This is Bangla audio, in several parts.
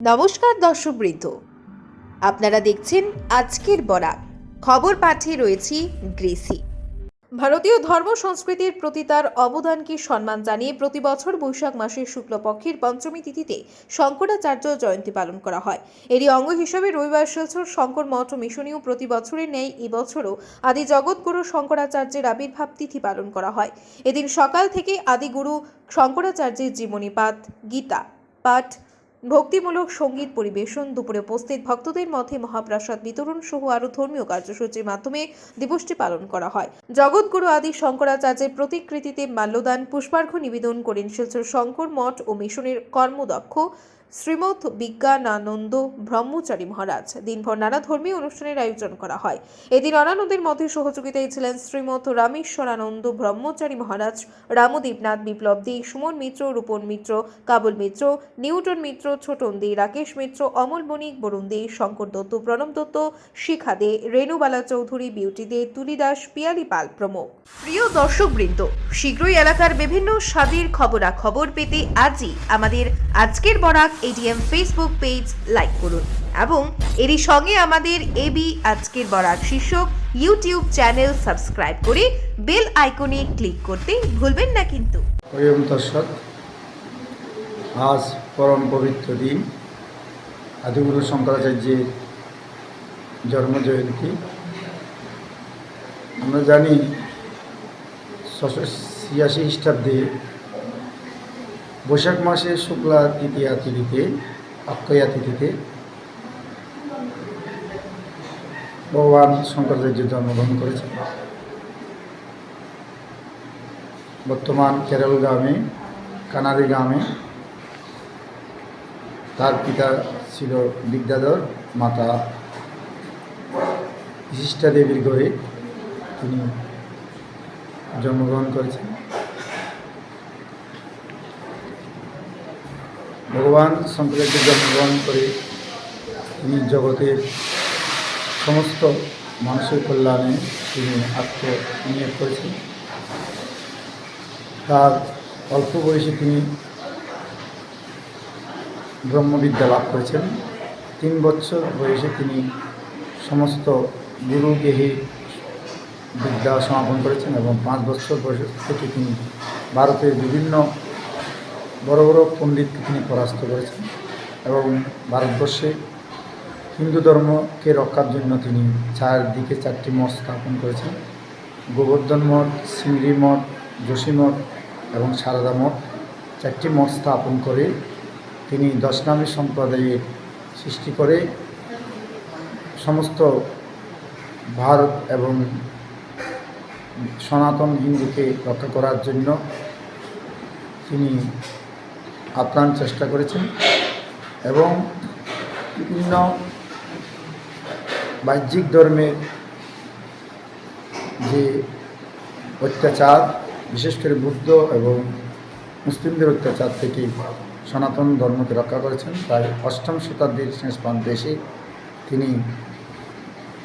নমস্কার দর্শকবৃন্দ, আপনারা দেখছেন আজকের বরাক খবর পাঠে রয়েছি গ্রেসি। ভারতীয় ধর্ম সংস্কৃতির প্রতি তার অবদানকে সম্মান জানিয়ে প্রতি বছর বৈশাখ মাসের শুক্লপক্ষের পঞ্চমী তিথিতে শঙ্করাচার্য জয়ন্তী পালন করা হয়। এরই অঙ্গ হিসেবে রবিবার শিলচর শঙ্কর মঠ ও মিশনীয় প্রতি বছরের ন্যায় এবছরও আদি জগৎগুরু শঙ্করাচার্যের আবির্ভাব তিথি পালন করা হয়। এদিন সকাল থেকে আদিগুরু শঙ্করাচার্যের জীবনী পাঠ, গীতা পাঠ, ভক্তিমূলক সঙ্গীত পরিবেশন, দুপুরে উপস্থিত ভক্তদের মধ্যে মহাপ্রসাদ বিতরণ সহ আরও ধর্মীয় কার্যসূচির মাধ্যমে দিবসটি পালন করা হয়। জগৎগুরু আদি শঙ্করাচার্যের প্রতিকৃতিতে মাল্যদান, পুষ্পার্ঘ্য নিবেদন করেন শিলচর শঙ্কর মঠ ও মিশনের কর্মদক্ষ শ্রীমৎ বিজ্ঞানানন্দ ব্রহ্মচারী মহারাজ। দিনভর নানা ধর্মীয় অনুষ্ঠানের আয়োজন করা হয়। এদিন অন্যান্যদের মধ্যে সহযোগিতায় ছিলেন শ্রীমৎ রামেশ্বরানন্দ ব্রহ্মচারী মহারাজ, রামদেবনাথ, বিপ্লব দে, সুমন মিত্র, রূপন মিত্র, কাবুল মিত্র, নিউটন মিত্র, ছোটন দে, রাকেশ মিত্র, অমল বণিক, বরুণ দে, শঙ্কর দত্ত, প্রণব দত্ত, শিখা দে, রেণুবালা চৌধুরী, বিউটি দে, তুলি দাস, পিয়ালি পাল প্রমুখ। প্রিয় দর্শকবৃন্দ, শীঘ্রই এলাকার বিভিন্ন স্বাদের খবরাখবর পেতে আজই আমাদের আজকের Barak ADM Facebook page like করুন এবং এরই সঙ্গে আমাদের এবি আজকের বরাক শীর্ষক ইউটিউব চ্যানেল সাবস্ক্রাইব করে বেল আইকনে ক্লিক করতে ভুলবেন না কিন্তু। প্রিয় দর্শক, আজ পরম পবিত্র দিন আদিগুরু শঙ্করাচার্যের জন্মজয়ন্তী। আমরা জানি 686 খ্রিস্টাব্দে বৈশাখ মাসের শুক্লা তৃতীয়া তিথিতে অক্ষয়া তিথিতে ভগবান শঙ্করাচার্য জন্মগ্রহণ করেছেন। বর্তমান কেরল গ্রামে কানাড়ি গ্রামে তার পিতা ছিল বিদ্যাধর, মাতা বিশিষ্টা দেবীর গড়ে তিনি জন্মগ্রহণ করেছেন। ভগবান শঙ্করাচার্য জন্মগ্রহণ করে তিনি জগতের সমস্ত মানুষের কল্যাণে তিনি আত্মনিয়োগ করেছেন। তার অল্প বয়সে তিনি ব্রহ্মবিদ্যা লাভ করেছেন। 3 বছর বয়সে তিনি সমস্ত গুরুগেহী বিদ্যা সমাপন করেছেন এবং 5 বছর বয়স থেকে তিনি ভারতের বিভিন্ন বড় বড় পণ্ডিতকে তিনি পরাস্ত করেছেন এবং ভারতবর্ষে হিন্দু ধর্মকে রক্ষার জন্য তিনি চারদিকে 4টি মঠ স্থাপন করেছেন। গোবর্ধন মঠ, সিংড়ি মঠ, যোশী মঠ এবং সারদা মঠ, 4টি মঠ স্থাপন করে তিনি 10 নামী সম্প্রদায়ের সৃষ্টি করে সমস্ত ভারত এবং সনাতন হিন্দুকে রক্ষা করার জন্য তিনি আপ্রাণ চেষ্টা করেছেন এবং বিভিন্ন বাহ্যিক ধর্মের যে অত্যাচার, বিশেষ করে বুদ্ধ এবং মুসলিমদের অত্যাচার থেকে সনাতন ধর্মকে রক্ষা করেছেন। প্রায় 8ম শতাব্দীর শেষ প্রান্তে এসে তিনি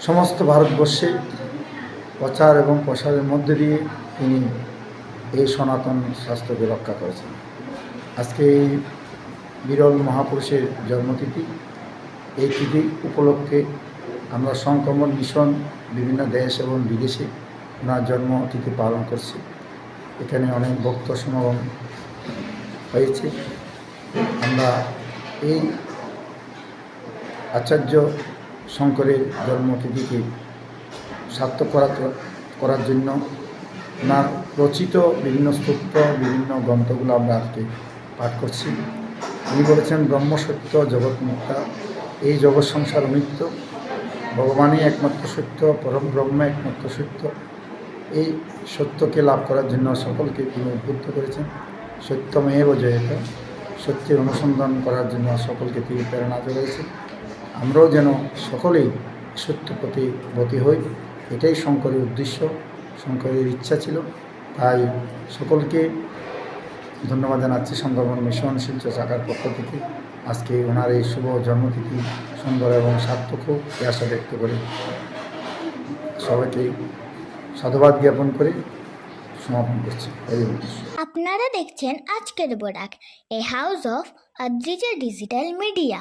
সমস্ত ভারতবর্ষে প্রচার এবং প্রসারের মধ্যে দিয়ে তিনি এই সনাতন শাস্ত্রকে রক্ষা করেছেন। আজকে এই বিরল মহাপুরুষের জন্মতিথি, এই তিথি উপলক্ষে আমরা সংক্রমণ মিশন বিভিন্ন দেশ এবং বিদেশে ওনার জন্মতিথি পালন করছি। এখানে অনেক ভক্ত সমাগম হয়েছে। আমরা এই আচার্য শঙ্করের জন্মতিথিকে সার্থক করার জন্য ওনার রচিত বিভিন্ন স্তোত্র, বিভিন্ন গ্রন্থগুলো আমরা আজকে পাঠ করছি। উনি বলেছেন, ব্রহ্মসত্য জগৎ মিথ্যা, এই জগৎ সংসার মিথ্য, ভগবানই একমাত্র সত্য, পরম ব্রহ্ম একমাত্র সত্য। এই সত্যকে লাভ করার জন্য সকলকে তিনি উদ্বুদ্ধ করেছেন। সত্যমেব জয়ত, সত্যের অনুসন্ধান করার জন্য সকলকে তিনি প্রেরণা যোগাইছেন। আমরাও যেন সকলেই সত্য পথে গতি হই, এটাই শঙ্করের উদ্দেশ্য, শঙ্করের ইচ্ছা ছিল। তাই সকলকে ধন্যবাদ জানাচ্ছি সংক্রমণ মিশন শিলচর শাখার পক্ষ থেকে। আজকে ওনার এই শুভ জন্মতিথি সুন্দর এবং সার্থক হোক এই আশা ব্যক্ত করে সবাইকে সাধুবাদ জ্ঞাপন করে সমাপন করছি। আপনারা দেখছেন আজকের Barak, a house of Adrija digital media.